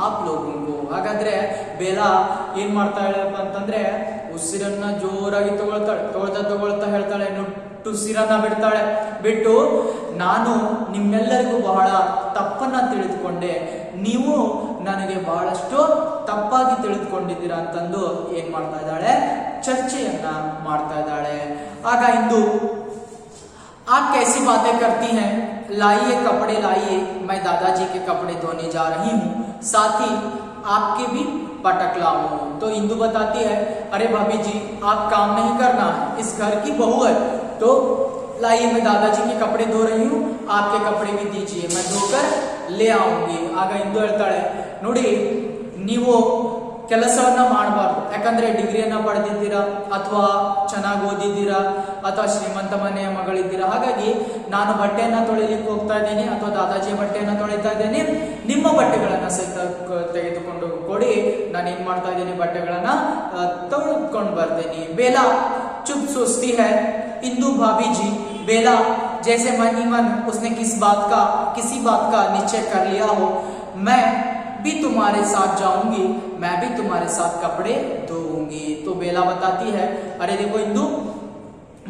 आप लोगों को। ಹಾಗಾದ್ರೆ ಬೇಲಾ ಏನ್ ಮಾಡ್ತಾ ಹೇಳಪ್ಪ ಅಂತಂದ್ರೆ, ಉಸಿರನ್ನ ಜೋರಾಗಿ ತಗೊಳ್ತಾ ಹೇಳ್ತಾಳೆ, ಟುಸಿರನ್ನ ಬಿಡ್ತಾಳೆ. ಬಿಟ್ಟು ನಾನು ನಿಮ್ಮೆಲ್ಲರಿಗೂ ಬಹಳ ತಪ್ಪನ್ನ ತಿಳಿದುಕೊಂಡೆ, ನೀವು ನನಗೆ ಬಹಳಷ್ಟು ತಪ್ಪಾಗಿ ತಿಳಿದುಕೊಂಡಿದ್ದೀರಾ ಅಂತಂದು ಏನ್ ಮಾಡ್ತಾ ಇದ್ದಾಳೆ, ಚರ್ಚೆಯನ್ನ ಮಾಡ್ತಾ ಇದ್ದಾಳೆ. ಆಗ ಇಂದು आप कैसी बातें करती हैं, लाइए कपड़े लाइए, मैं दादाजी के कपड़े धोने जा रही हूँ, साथ ही आपके भी पटक लाऊं. तो इंदु बताती है, अरे भाभी जी आप काम नहीं करना है, इस घर की बहू है, तो लाइए मैं दादाजी के कपड़े धो रही हूँ, आपके कपड़े भी दीजिए, मैं धोकर ले आऊंगी. ಆಗ ಇಂದು ಹೇಳ್ತಾಳೆ, ನೋಡಿ ನೀವು ಕೆಲಸವನ್ನ ಮಾಡಬಾರ್ದು, ಯಾಕಂದ್ರೆ ಡಿಗ್ರಿಯನ್ನ ಪಡೆದಿದ್ದೀರಾ ಅಥವಾ ಚೆನ್ನಾಗಿ ಓದಿದ್ದೀರಾ ಅಥವಾ ಶ್ರೀಮಂತ ಮನೆಯ ಮಗಳಿದ್ದೀರಾ, ಹಾಗಾಗಿ ನಾನು ಬಟ್ಟೆಯನ್ನ ತೊಳಿಲಿಕ್ಕೆ ಹೋಗ್ತಾ ಇದ್ದೀನಿ ಅಥವಾ ದಾದಾಜಿಯ ಬಟ್ಟೆಯನ್ನ ತೊಳಿತಾ ಇದ್ದೇನೆ, ನಿಮ್ಮ ಬಟ್ಟೆಗಳನ್ನ ಸಹಿತ ತೆಗೆದುಕೊಂಡು ಕೊಡಿ, ನಾನು ಏನ್ ಮಾಡ್ತಾ ಇದ್ದೀನಿ ಬಟ್ಟೆಗಳನ್ನ ತೊಳೆದುಕೊಂಡು ಬರ್ತೀನಿ. ಬೇಲಾ चुप सोचती है, इंदु भाभी जी बेला जैसे मन ही मन उसने किसी बात का निश्चय कर लिया हो, मैं भी तुम्हारे साथ जाऊंगी, मैं भी तुम्हारे साथ कपड़े धोऊंगी. तो बेला बताती है, अरे देखो इंदु,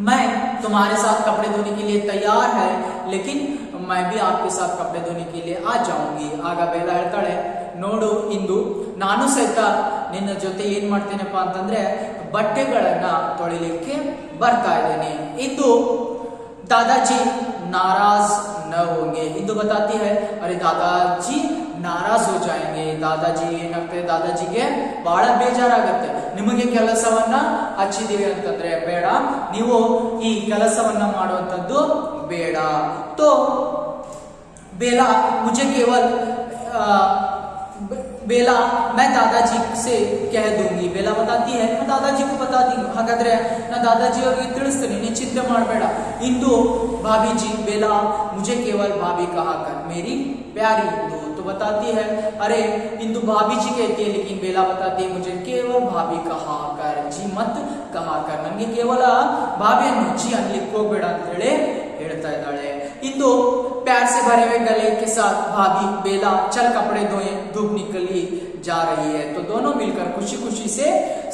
मैं तुम्हारे साथ कपड़े धोने के लिए तैयार है, लेकिन मैं भी आपके साथ कपड़े धोने के लिए आ जाऊंगी. ಆಗ ಬೇಲಾ ಹೇಳ್ತಾಳೆ, ನೋಡು ಇಂದು, ನಾನು ಸಹಿತ ನಿನ್ನ ಜೊತೆ ಏನ್ ಮಾಡ್ತೇನಪ್ಪ ಅಂತಂದ್ರೆ ಬಟ್ಟೆಗಳನ್ನ ತೊಳಿಲಿಕ್ಕೆ ಬರ್ತಾ ಇದ್ದೇನೆ. ಇಂದು दादाजी नाराज न होंगे. इंदु बताती है, अरे दादाजी ನಾರಾಜ್ हो जाएंगे, दादाजी ಏನಾಗ್ತದೆ, ದಾದಾಜಿಗೆ ಬಹಳ ಬೇಜಾರಾಗತ್ತೆ. ನಿಮಗೆ ಕೆಲಸವನ್ನ ಹಚ್ಚಿದೀವಿ ಅಂತಂದ್ರೆ ಬೇಡ, ನೀವು ಈ ಕೆಲಸವನ್ನ ಮಾಡುವಂತದ್ದು ಬೇಡ. तो बेला मुझे केवल बेला मैं दादाजी से कह दूंगी. बेला बताती है, मैं दादाजी को बता दूंगी. ಹಾಗಾದ್ರೆ ನಾ ದಾದಾಜಿ ಅವರಿಗೆ ತಿಳಿಸ್ತೀನಿ, ನೀ ಚಿಂತೆ ಮಾಡಬೇಡ. इंदु भाभी जी बेला मुझे केवल भाभी कहा कर, मेरी प्यारी इंदु. तो बताती है, अरे इंदु भाभी जी कहती है, लेकिन बेला बताती है मुझे केवल भाभी कहा कर, जी मत कहा कर, ನನಗೆ ಕೇವಲ ಭಾವಿಯನ್ನು ಜಿ ಅನ್ಲಿಕ್ಕೆ ಹೋಗಬೇಡ ಅಂತ ಹೇಳಿ ಹೇಳ್ತಾ ಇದ್ದಾಳೆ. इंदु प्यार से भरे हुए गले के साथ भाभी बेला चल कपड़े धोए धूप निकली जा रही है. तो दोनों मिलकर खुशी खुशी से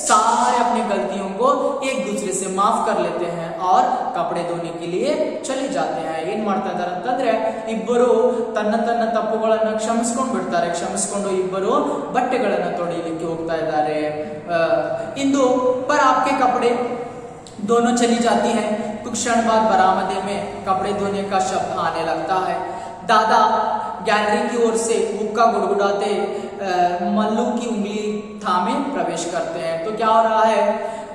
सारे अपनी गलतियों को एक दूसरे से माफ कर लेते हैं और कपड़े धोने के लिए चले जाते हैं. ಏನ್ ಮಾಡ್ತಾ ಇದ್ದಾರೆ ಅಂತಂದ್ರೆ ಇಬ್ಬರು ತನ್ನ ತನ್ನ ತಪ್ಪುಗಳನ್ನ ಕ್ಷಮಿಸ್ಕೊಂಡು ಬಿಡ್ತಾರೆ, ಕ್ಷಮಿಸ್ಕೊಂಡು ಇಬ್ಬರು ಬಟ್ಟೆಗಳನ್ನ ತೊಳಿಲಿಕ್ಕೆ ಹೋಗ್ತಾ ಇದ್ದಾರೆ. ಇಂದು पर आपके कपड़े दोनों चली जाती हैं. कुछ क्षण बाद बरामदे में कपड़े धोने का शब्द आने लगता है. दादा गैलरी की ओर से हुक्का गुड़गुड़ाते मल्लू की उंगली थामे प्रवेश करते हैं. तो क्या हो रहा है,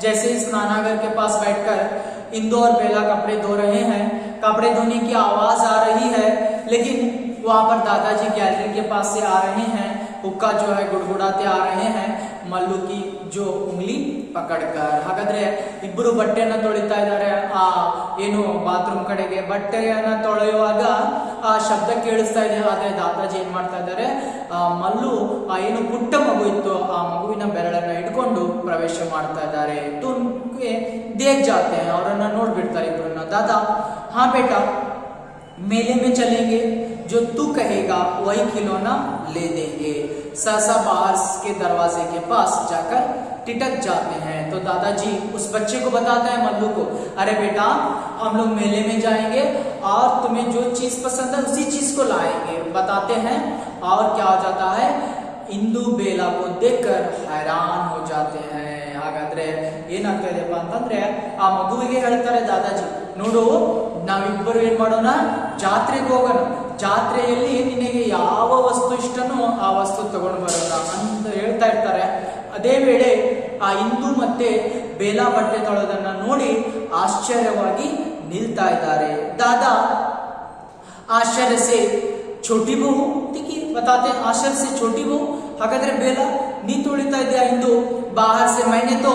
जैसे स्नानागार के पास बैठकर इंदु और बेला कपड़े धो रहे हैं, कपड़े धोने की आवाज आ रही है, लेकिन वहां पर दादाजी गैलरी के पास से आ रहे हैं, हुक्का जो है गुड़गुड़ाते आ रहे हैं, मल्लू की जो उंगली पकड़कर. ಹಾಗಾದ್ರೆ ಇಬ್ಬರು ಬಟ್ಟೆಯನ್ನ ತೊಳಿತಾ ಇದ್ದಾರೆ. ಆ ಏನು ಬಾತ್ರೂಮ್ ಕಡೆಗೆ ಬಟ್ಟೆಯನ್ನ ತೊಳೆಯುವಾಗ ಆ ಶಬ್ದ ಕೇಳಿಸ್ತಾ ಇದೆ. ಆದ್ರೆ ದಾದಾಜಿ ಏನ್ ಮಾಡ್ತಾ ಇದ್ದಾರೆ, ಮಲ್ಲು ಆ ಏನು ಪುಟ್ಟ ಮಗು ಇತ್ತು ಆ ಮಗುವಿನ ಬೆರಳನ್ನ ಹಿಡ್ಕೊಂಡು ಪ್ರವೇಶ ಮಾಡ್ತಾ ಇದ್ದಾರೆ. ದೇಖ್ ಜಾತೆ हैं, ಅವರನ್ನ ನೋಡ್ಬಿಡ್ತಾರೆ ಇಬ್ಬರನ್ನ. दादा हाँ बेटा मेले में चलेंगे, जो तू कहेगा वही खिलौना ले देंगे. सहसा बाहर के दरवाजे के पास जाकर टिटक जाते हैं. तो दादाजी उस बच्चे को बताते हैं, मल्लू को, अरे बेटा हम लोग मेले में जाएंगे और तुम्हें जो चीज पसंद है उसी चीज को लाएंगे, बताते हैं. और क्या हो जाता है, इंदु बेला को देखकर हैरान हो जाते हैं. ಹಾಗಾದ್ರೆ ಏನಾಗ್ತಾ ಇದೆಯಪ್ಪ ಅಂತಂದ್ರೆ ಆ ಮಗುವಿಗೆ ಹೇಳ್ತಾರೆ ದಾದಾಜಿ, ನೋಡು ನಾವಿಬ್ಬರು ಏನ್ ಮಾಡೋಣ, ಜಾತ್ರೆಗೆ ಹೋಗೋಣ, ಜಾತ್ರೆಯಲ್ಲಿ ನಿನಗೆ ಯಾವ ವಸ್ತು ಇಷ್ಟನೋ ಆ ವಸ್ತು ತಗೊಂಡು ಬರೋಣ ಅಂತ ಹೇಳ್ತಾ ಇರ್ತಾರೆ. ಅದೇ ವೇಳೆ ಆ ಇಂದು ಮತ್ತೆ ಬೇಲಾ ಬಟ್ಟೆ ತೊಳೆದನ್ನ ನೋಡಿ ಆಶ್ಚರ್ಯವಾಗಿ ನಿಲ್ತಾ ಇದ್ದಾರೆ. दादा आश्चर्य से छोटी बहू, देखिए बताते हैं आश्चर्य से छोटी बहू. ಹಾಗಾದ್ರೆ ಬೇಲಾ ನೀ ತೊಳಿತಾ ಇದೆಯಾ ಇಂದು, बाहर से मैंने तो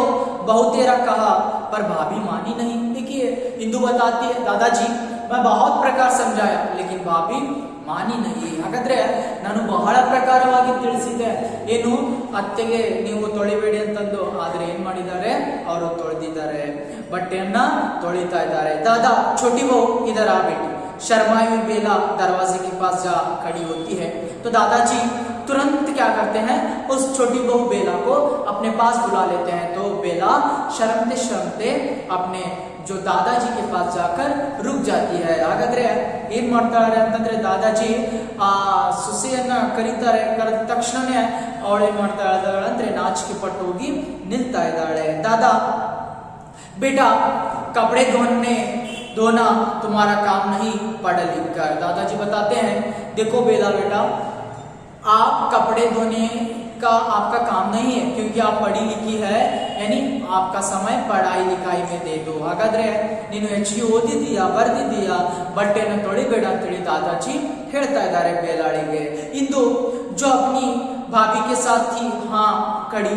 बहुत तेरा कहा पर भाभी मानी नहीं. देखिए इंदु बताती है, दादाजी मैं बहुत प्रकार समझाया लेकिन भाभी ಮಾನಿ ನಹಿ. ಹಾಗಾದ್ರೆ ನಾನು ಬಹಳ ಪ್ರಕಾರವಾಗಿ ತಿಳಿಸಿದ್ದೆ, ಏನು ಅತ್ತೆಗೆ ನೀವು ತೊಳಿಬೇಡಿ ಅಂತಂದು, ಆದ್ರೆ ಏನ್ ಮಾಡಿದ್ದಾರೆ, ಅವರು ತೊಳೆದಿದ್ದಾರೆ, ಬಟ್ಟೆಯನ್ನ ತೊಳಿತಾ ಇದ್ದಾರೆ. दादा छोटी बहू इधर आ बेटी. शर्माई हुई बेला दरवाजे के पास जा खड़ी होती है. तो दादाजी तुरंत क्या करते हैं, उस छोटी बहू बेला को अपने पास बुला लेते हैं। तो बेला शर्मते शर्मते अपने जो दादाजी के पास जाकर रुक जाती है। ಹಾಗಾದ್ರೆ ಏನ್ ಮಾಡ್ತಾಳೆ ಅಂತಂದ್ರೆ ದಾದಾಜಿ ಆ ಸೊಸೆಯನ್ನ ಕರೀತಾರೆ, ಕರೆದ ತಕ್ಷಣನೇ ಅವಳು ಏನ್ ಮಾಡ್ತಾ ಇದ್ದಾಳೆ ಅಂದ್ರೆ ನಾಚಿಕೆ ಪಟ್ಟು ಹೋಗಿ ನಿಲ್ತಾ ಇದ್ದಾಳೆ। दादा बेटा कपड़े धोना तुम्हारा काम नहीं, पढ़ लिख कर। दादाजी बताते हैं देखो बेला बेटा, आप कपड़े धोने का आपका काम नहीं है क्योंकि आप पढ़ी लिखी है, यानी आपका समय पढ़ाई लिखाई में दे दो। ಹಾಗಾದ್ರೆ ನೀನು ಹೆಚ್ಚಿಗೆ ಓದಿದೀಯಾ ಬರ್ದಿದೀಯಾ, ಬಟ್ಟೆನ ತೊಳಿಬೇಡ ಅಂತೇಳಿ दादाजी ಹೇಳ್ತಾ ಇದ್ದಾರೆ ಬೇಲಾಳಿಗೆ। इंदु जो अपनी भाभी के साथ थी, हाँ खड़ी,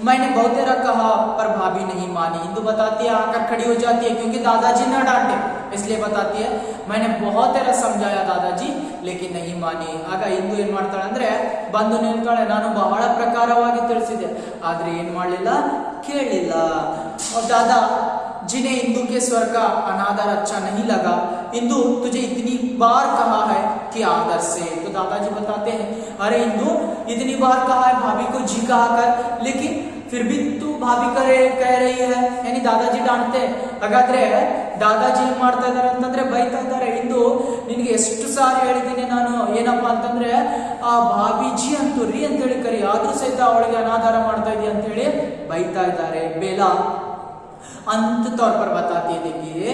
मैंने बहुत तेरा कहा पर भाभी नहीं मानी। इंदु बताती है आकर खड़ी हो जाती है क्योंकि दादाजी न डांटे, इसलिए बताती है मैंने बहुत तेरा समझाया दादाजी लेकिन नहीं मानी। ಆಗ ಇಂದು ಏನ್ ಮಾಡ್ತಾಳೆ ಅಂದ್ರೆ ಬಂದು ನಿಲ್ತಾಳೆ, ನಾನು ಬಹಳ ಪ್ರಕಾರವಾಗಿ ತಿಳಿಸಿದೆ ಆದ್ರೆ ಏನ್ ಮಾಡಲಿಲ್ಲ, ಕೇಳಲಿಲ್ಲ। दादा जिन्हें इंदु के स्वर का अनादर अच्छा नहीं लगा, इंदु तुझे इतनी बार कहा है कि आदर से। तो दादाजी बताते हैं अरे इंदु इतनी बार कहा है भाभी को जी कहा कर, लेकिन फिर भी तू भाभी कह रही है, यानी दादाजी डांटते। ಹಾಗಾದ್ರೆ दादाजी ಏನ್ ಮಾಡ್ತಾ ಇದಾರೆ ಅಂತಂದ್ರೆ ಬೈತಾ ಇದ್ದಾರೆ, ಇಂದು ನಿನಗೆ ಎಷ್ಟು ಸಾರಿ ಹೇಳಿದ್ದೀನಿ ನಾನು ಏನಪ್ಪಾ ಅಂತಂದ್ರೆ ಆ ಭಾಬಿಜಿ ಅಂತೂ ಅಂತ ಹೇಳಿ ಕರಿ, ಆದ್ರೂ ಸಹಿತ ಅವಳಿಗೆ ಅನಾದರ ಮಾಡ್ತಾ ಇದೀಯ ಅಂತ ಹೇಳಿ ಬೈತಾ ಇದ್ದಾರೆ। बेला अंत तौर पर बताती है, देखिए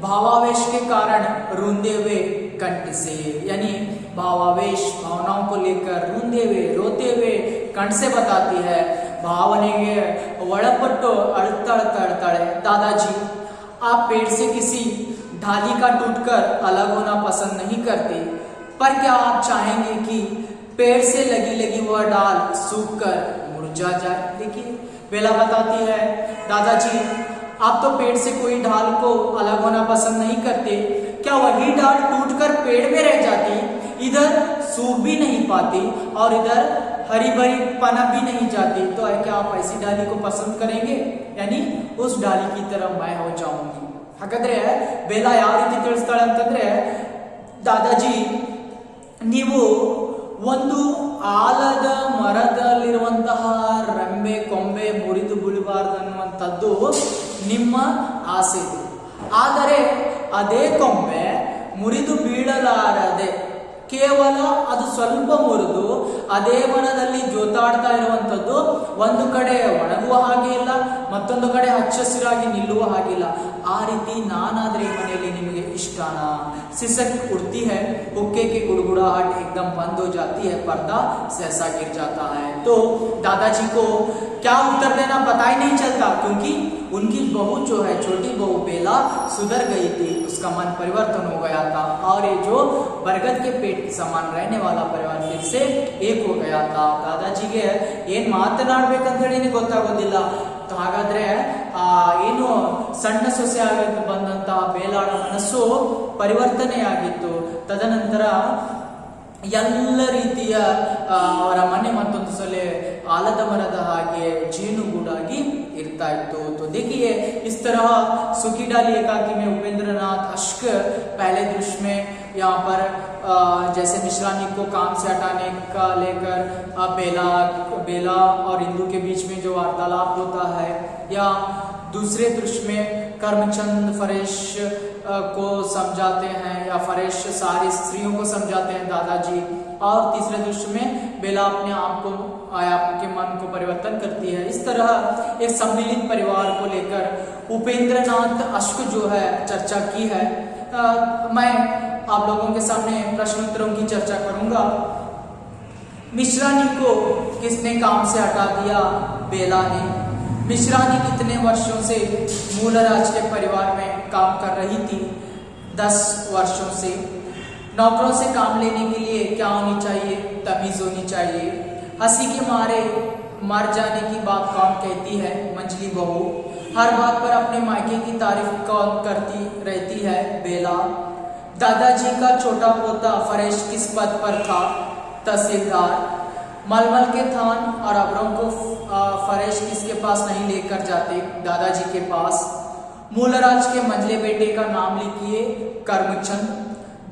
भावावेश के कारण रूंदे हुए कंठ से, यानी भावावेश भावनाओं को लेकर रूंदे हुए रोते हुए कंठ से बताती है। भावनेಗೆ ಒಳಪಟ್ಟು ಅಳ್ತಾ ಅಳ್ತಾಳೆ। दादाजी आप पेड़ से किसी ढाली का टूटकर अलग होना पसंद नहीं करते, पर क्या आप चाहेंगे कि पेड़ से लगी लगी वह डाल सूख कर मुरझा जाए। देखिए बेला बताती है दादाजी आप तो पेड़ से कोई ढाल को अलग होना पसंद नहीं करते, क्या वही डाल टूटकर पेड़ में रह जाती, इधर सूख भी नहीं पाती और इधर हरी भरी पनप भी नहीं जाती, तो है क्या आप ऐसी डाली को पसंद करेंगे, यानी उस डाली की तरह मैं हो जाऊंगी। ಹಾಗಾದ್ರೆ ಬೇಲಾ ಯಾವ ರೀತಿ ತಿಳಿಸ್ತಾಳೆ ಅಂತಂದ್ರೆ, दादाजी ನೀವು ಒಂದು ಆಲದ ಮರದಲ್ಲಿರುವಂತಹ ರೆಂಬೆ ಕೊಂಬೆ ಮುರಿದು ಬೀಳಬಾರದು ಅನ್ನುವಂಥದ್ದು ನಿಮ್ಮ ಆಸೆ, ಆದರೆ ಅದೇ ಕೊಂಬೆ ಮುರಿದು ಬೀಳಲಾರದೆ ಕೇವಲ ಅದು ಸ್ವಲ್ಪ ಮುರಿದು ಅದೇ ವನದಲ್ಲಿ ಜೋತಾಡ್ತಾ ಇರುವಂತದ್ದು, ಒಂದು ಕಡೆ ಒಣಗುವ ಹಾಗೆ ಇಲ್ಲ, ಮತ್ತೊಂದು ಕಡೆ ಹಚ್ಚ ಹಸಿರಾಗಿ ನಿಲ್ಲುವ ಹಾಗಿಲ್ಲ, ಆ ರೀತಿ ನಾನಾದ್ರೆ ಈ ಮನೆಯಲ್ಲಿ ನಿಮಗೆ ಇಷ್ಟನಾ? सिसक उड़ती है, हुक्के की गुड़गुड़ाहट एकदम बंद हो जाती है, पर्दा सहसा गिर जाता है। तो दादाजी को क्या उत्तर देना पता ही नहीं चलता क्योंकि उनकी बहू जो है छोटी बहू बेला सुधर गई थी, उसका मन परिवर्तन हो गया था और ये जो बरगद के पेट के समान रहने वाला परिवार फिर से एक हो गया था। दादाಜಿಗೆ ಏನ್ ಮಾತನಾಡಬೇಕಂತ ಹೇಳಿ ಗೊತ್ತಾಗೋದಿಲ್ಲ। ಹಾಗಾದ್ರೆ ಏನು ಸಣ್ಣ ಸೊಸೆ ಆಗಿ ಬಂದಂತಹ ಬೇಲಾಳ ಮನಸ್ಸು ಪರಿವರ್ತನೆಯಾಗಿತ್ತು। ತದನಂತರ ಎಲ್ಲ ರೀತಿಯ ಅವರ ಮನೆ ಮತ್ತೊಂದು ಸಲ ಆಲದ ಮರದ ಹಾಗೆ ಜೇನುಗೂಡಾಗಿ ಇರ್ತಾ ಇತ್ತು। तो देखिए इस तरह सुखी डाली एकाकी में उपेंद्रनाथ अश्क पहले दृश्य में यहाँ पर जैसे मिश्रानी को काम से हटाने का लेकर बेला और इंदु के बीच में जो वार्तालाप होता है, या दूसरे दृश्य में कर्मचंद फरेश को समझाते हैं या फरेश सारी स्त्रियों को समझाते हैं दादाजी, और तीसरे दृश्य में बेला अपने आप को आपके मन को परिवर्तन करती है। इस तरह एक सम्मिलित परिवार को लेकर उपेंद्रनाथ अश्क जो है चर्चा की है। मैं आप लोगों के सामने प्रश्नोत्तरों की चर्चा करूंगा। मिश्रानी को किसने काम से हटा दिया? बेला ने। मिश्रानी कितने वर्षों से मूलराज के परिवार में काम कर रही थी? 10 वर्षों से। नौकरों से काम लेने के लिए क्या होनी चाहिए? तमीज होनी चाहिए। हंसी के मारे मर जाने की बात कौन कहती है? मंजली बहू। हर बात पर अपने मायके की तारीफ कौन करती रहती है? बेला। दादाजी का छोटा पोता फरेश किस पद पर था? तहसीलदार। मलमल के थान और अबरों को फरेश किसके पास नहीं लेकर जाते? दादाजी के पास। मूलराज के मंझले बेटे का नाम लिखिए। कर्मचंद।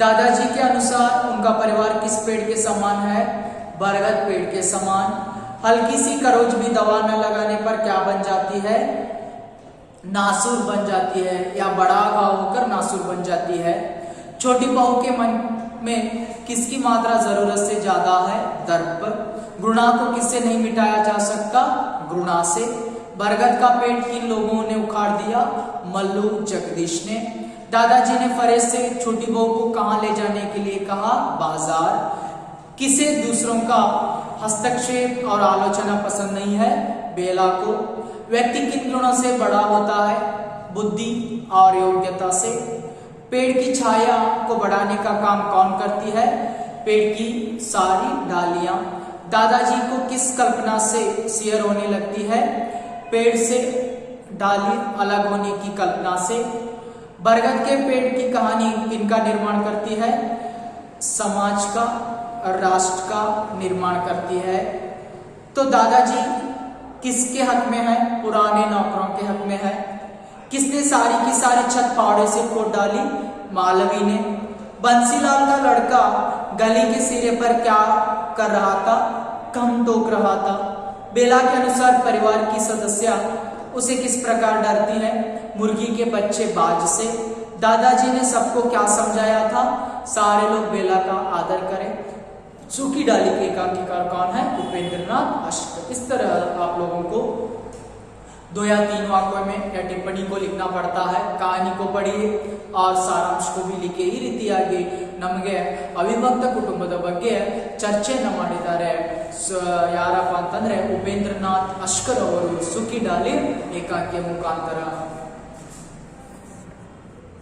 दादाजी के अनुसार उनका परिवार किस पेड़ के समान है? बरगद पेड़ के समान। हल्की सी खरोच भी दवा न लगाने पर क्या बन जाती है? नासूर बन जाती है, या बड़ा घाव होकर नासूर बन जाती है। छोटी बहू के मन में किसकी मात्रा जरूरत से ज्यादा है? दर्प। घृणा को किससे नहीं मिटाया जा सकता? घृणा से। बरगद का पेड़ किन लोगों ने उखाड़ दिया? मल्लू जगदीश ने। दादाजी ने फरेज से छोटी बहू को कहां ले जाने के लिए कहा? बाजार। किसे दूसरों का हस्तक्षेप और आलोचना पसंद नहीं है? बेला को। व्यक्ति किन गुणों से बड़ा होता है? बुद्धि और योग्यता से। पेड़ की छाया को बढ़ाने का काम कौन करती है? पेड़ की सारी डालियां। दादाजी को किस कल्पना से सियर होने लगती है? पेड़ से डाली अलग होने की कल्पना से। बरगद के पेड़ की कहानी किनका निर्माण करती है? समाज का और राष्ट्र का निर्माण करती है। तो दादाजी किसके हक में है? पुराने नौकरों के हक में है। किसने सारी की सारी छत फावड़े से खोद डाली? मालवी ने। बंसीलाल का लड़का गली के सिरे पर क्या कर रहा था? कम टोक रहा था। बेला के अनुसार परिवार की सदस्य उसे किस प्रकार डरती है? मुर्गी के बच्चे बाज से। दादाजी ने सबको क्या समझाया था? सारे लोग बेला का आदर करें। सूखी डाली के एकांकीकार कौन है? उपेंद्रनाथ अष्ट। इस तरह आप लोगों को 2 या 3 वाक्यों में या टिप्पणी को लिखना पड़ता है। कहानी को पढ़िए और सारांश को भी लिखे। ಈ ರೀತಿಯಾಗಿ ನಮಗೆ ಅವಿಭಕ್ತ ಕುಟುಂಬದ ಬಗ್ಗೆ ಚರ್ಚೆಯನ್ನು ಮಾಡಿದ್ದಾರೆ. ಯಾರಪ್ಪ ಅಂತಂದ್ರೆ ಉಪೇಂದ್ರನಾಥ್ ಅಷ್ಕರ್ ಅವರು ಸುಖಿ ಡಾಲಿ ಏಕಾಂಕಿಯ ಮುಖಾಂತರ.